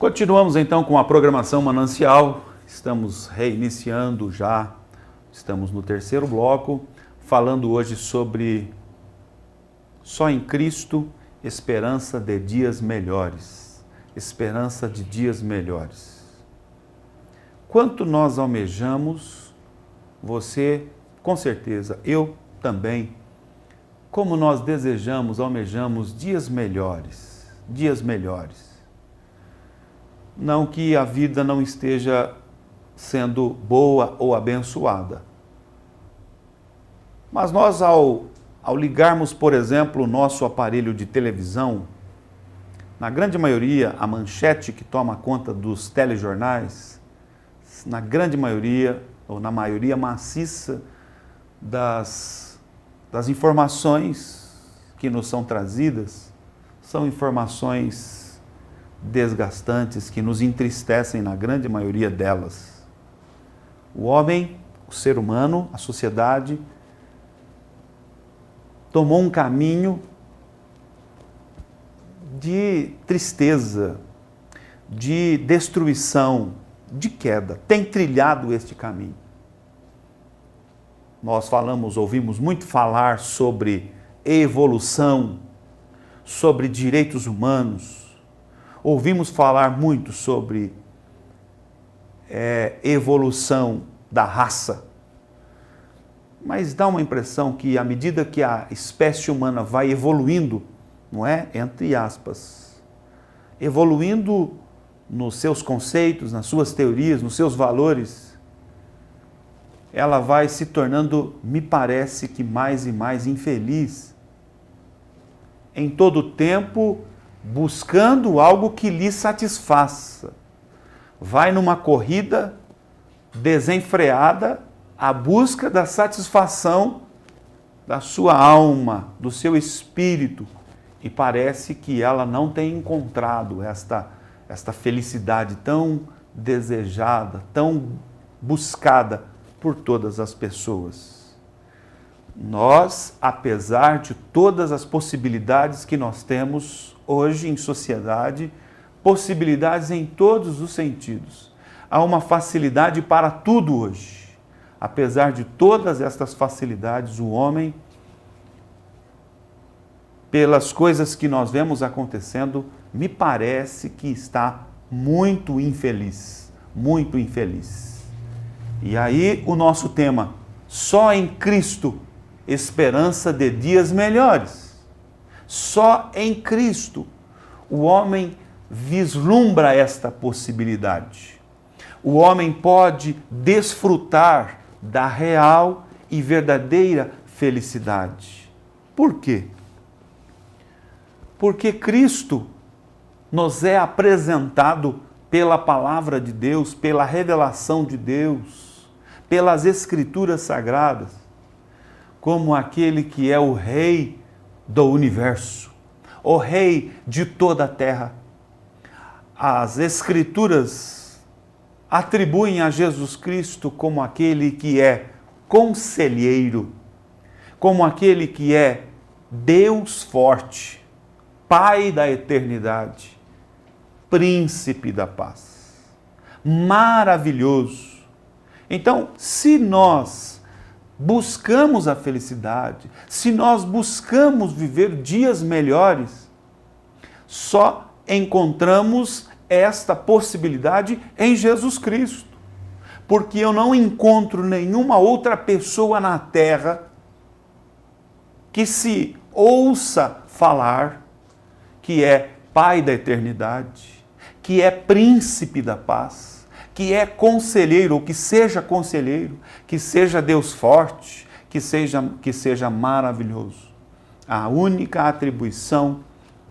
Continuamos então com a programação Manancial, estamos reiniciando já, estamos no terceiro bloco, falando hoje sobre só em Cristo, esperança de dias melhores, esperança de dias melhores. Quanto nós almejamos, você com certeza, eu também, como nós desejamos, almejamos dias melhores, dias melhores. Não que a vida não esteja sendo boa ou abençoada. Mas nós, ao ligarmos, por exemplo, o nosso aparelho de televisão, na grande maioria, a manchete que toma conta dos telejornais, na grande maioria, ou na maioria maciça das informações que nos são trazidas, são informações desgastantes, que nos entristecem na grande maioria delas. O homem, o ser humano, a sociedade, tomou um caminho de tristeza, de destruição, de queda. Tem trilhado este caminho. Nós ouvimos muito falar sobre evolução, sobre direitos humanos. Ouvimos falar muito sobre evolução da raça, mas dá uma impressão que à medida que a espécie humana vai evoluindo, não é? Entre aspas, evoluindo nos seus conceitos, nas suas teorias, nos seus valores, ela vai se tornando, me parece que mais e mais infeliz, em todo o tempo, buscando algo que lhe satisfaça. Vai numa corrida desenfreada à busca da satisfação da sua alma, do seu espírito, e parece que ela não tem encontrado esta felicidade tão desejada, tão buscada por todas as pessoas. Nós, apesar de todas as possibilidades que nós temos hoje em sociedade, possibilidades em todos os sentidos. Há uma facilidade para tudo hoje. Apesar de todas estas facilidades, o homem, pelas coisas que nós vemos acontecendo, me parece que está muito infeliz, muito infeliz. E aí o nosso tema, só em Cristo, esperança de dias melhores. Só em Cristo o homem vislumbra esta possibilidade. O homem pode desfrutar da real e verdadeira felicidade. Por quê? Porque Cristo nos é apresentado pela palavra de Deus, pela revelação de Deus, pelas Escrituras Sagradas, como aquele que é o Rei do universo, o Rei de toda a terra. As Escrituras atribuem a Jesus Cristo como aquele que é conselheiro, como aquele que é Deus forte, Pai da eternidade, Príncipe da paz. Maravilhoso. Então, se nós buscamos a felicidade, se nós buscamos viver dias melhores, só encontramos esta possibilidade em Jesus Cristo. Porque eu não encontro nenhuma outra pessoa na terra que se ouça falar que é Pai da eternidade, que é Príncipe da paz, que é conselheiro, ou que seja Deus forte, que seja maravilhoso. A única atribuição,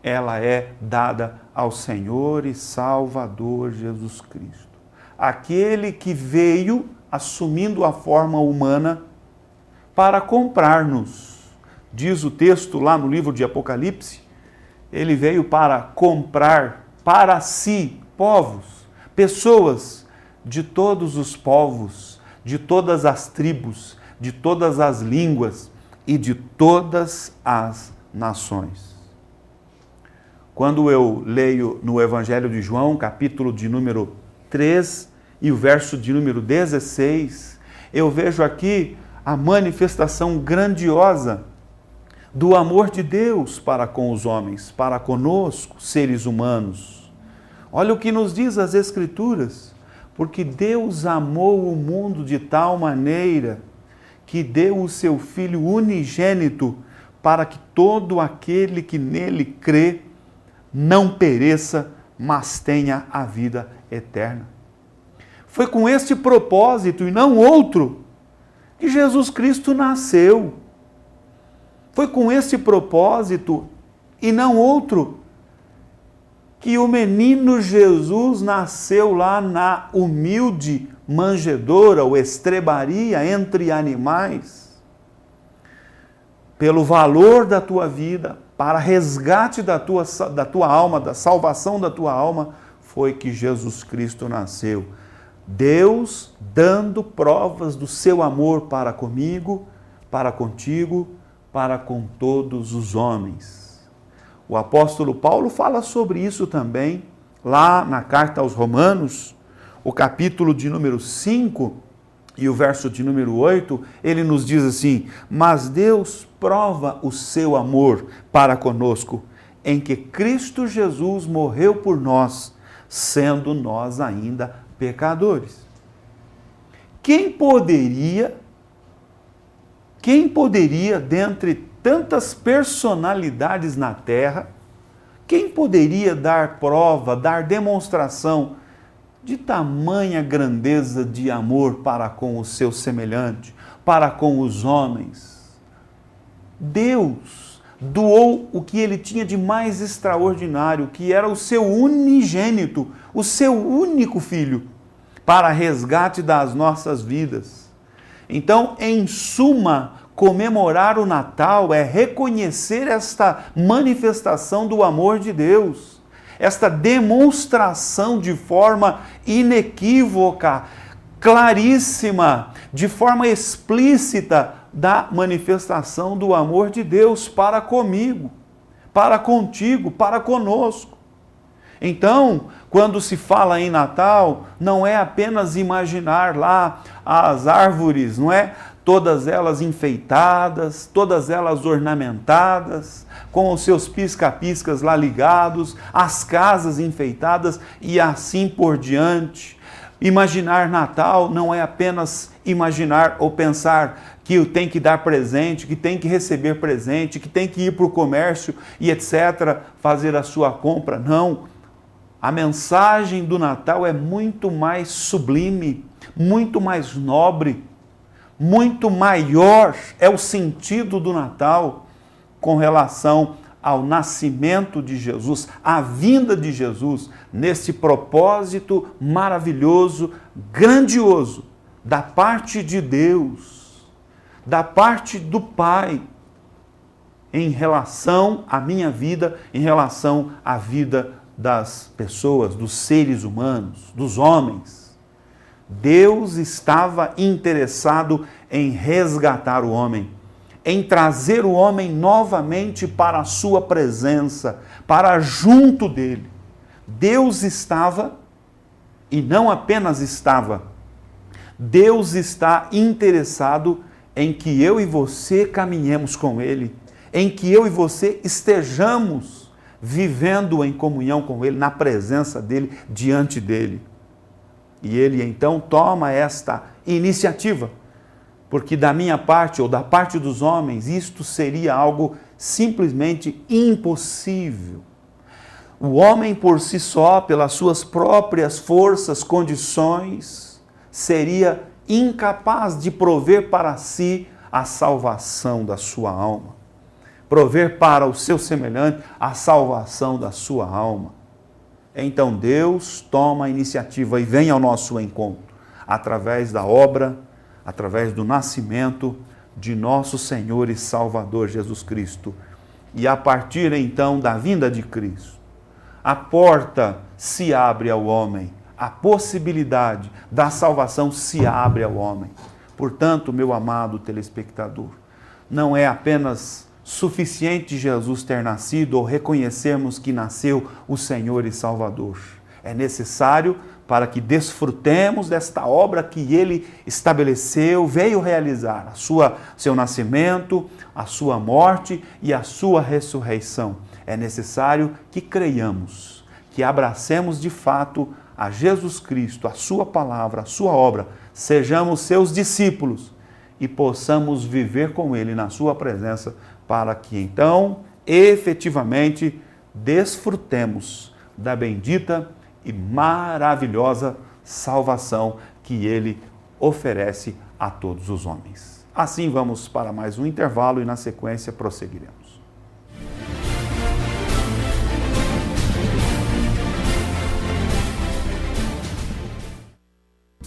ela é dada ao Senhor e Salvador Jesus Cristo. Aquele que veio assumindo a forma humana para comprar-nos. Diz o texto lá no livro de Apocalipse, ele veio para comprar para si povos, pessoas de todos os povos, de todas as tribos, de todas as línguas e de todas as nações. Quando eu leio no Evangelho de João, capítulo de número 3 e o verso de número 16, eu vejo aqui a manifestação grandiosa do amor de Deus para com os homens, para conosco, seres humanos. Olha o que nos diz as Escrituras. Porque Deus amou o mundo de tal maneira que deu o seu Filho unigênito para que todo aquele que nele crê não pereça, mas tenha a vida eterna. Foi com este propósito e não outro que Jesus Cristo nasceu. Foi com este propósito e não outro que o menino Jesus nasceu lá na humilde manjedoura ou estrebaria entre animais. Pelo valor da tua vida, para resgate da tua alma, da salvação da tua alma, foi que Jesus Cristo nasceu. Deus dando provas do seu amor para comigo, para contigo, para com todos os homens. O apóstolo Paulo fala sobre isso também, lá na carta aos Romanos, o capítulo de número 5 e o verso de número 8, ele nos diz assim: mas Deus prova o seu amor para conosco, em que Cristo Jesus morreu por nós, sendo nós ainda pecadores. Quem poderia, dentre tantas personalidades na terra, quem poderia dar prova, dar demonstração de tamanha grandeza de amor para com o seu semelhante, para com os homens? Deus doou o que ele tinha de mais extraordinário, que era o seu unigênito, o seu único filho, para resgate das nossas vidas. Então, em suma, comemorar o Natal é reconhecer esta manifestação do amor de Deus, esta demonstração de forma inequívoca, claríssima, de forma explícita da manifestação do amor de Deus para comigo, para contigo, para conosco. Então, quando se fala em Natal, não é apenas imaginar lá as árvores, não é? Todas elas enfeitadas, todas elas ornamentadas, com os seus pisca-piscas lá ligados, as casas enfeitadas e assim por diante. Imaginar Natal não é apenas imaginar ou pensar que tem que dar presente, que tem que receber presente, que tem que ir para o comércio e etc., fazer a sua compra. Não. A mensagem do Natal é muito mais sublime, muito mais nobre, muito maior é o sentido do Natal com relação ao nascimento de Jesus, à vinda de Jesus, nesse propósito maravilhoso, grandioso, da parte de Deus, da parte do Pai, em relação à minha vida, em relação à vida das pessoas, dos seres humanos, dos homens. Deus estava interessado em resgatar o homem, em trazer o homem novamente para a sua presença, para junto dele. Deus estava, e não apenas estava, Deus está interessado em que eu e você caminhemos com Ele, em que eu e você estejamos vivendo em comunhão com Ele, na presença dEle, diante dEle. E Ele então toma esta iniciativa, porque da minha parte ou da parte dos homens, isto seria algo simplesmente impossível. O homem por si só, pelas suas próprias forças, condições, seria incapaz de prover para si a salvação da sua alma, prover para o seu semelhante a salvação da sua alma. Então Deus toma a iniciativa e vem ao nosso encontro, através da obra, através do nascimento de nosso Senhor e Salvador Jesus Cristo. E a partir então da vinda de Cristo, a porta se abre ao homem, a possibilidade da salvação se abre ao homem. Portanto, meu amado telespectador, não é apenas suficiente Jesus ter nascido ou reconhecermos que nasceu o Senhor e Salvador. É necessário para que desfrutemos desta obra que Ele estabeleceu, veio realizar, seu nascimento, a sua morte e a sua ressurreição. É necessário que creiamos, que abracemos de fato a Jesus Cristo, a sua palavra, a sua obra, sejamos seus discípulos e possamos viver com Ele na sua presença, para que então, efetivamente, desfrutemos da bendita e maravilhosa salvação que Ele oferece a todos os homens. Assim vamos para mais um intervalo e na sequência prosseguiremos.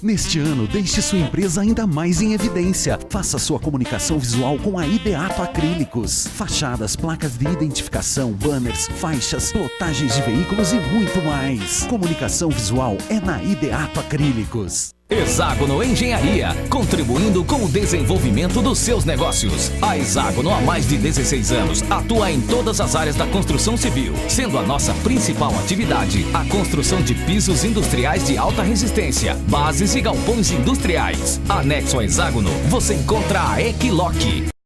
Neste ano, deixe sua empresa ainda mais em evidência. Faça sua comunicação visual com a Ideato Acrílicos. Fachadas, placas de identificação, banners, faixas, plotagens de veículos e muito mais. Comunicação visual é na Ideato Acrílicos. Hexágono Engenharia, contribuindo com o desenvolvimento dos seus negócios. A Hexágono, há mais de 16 anos, atua em todas as áreas da construção civil, sendo a nossa principal atividade a construção de pisos industriais de alta resistência, bases e galpões industriais. Anexo a Hexágono, você encontra a Equiloc.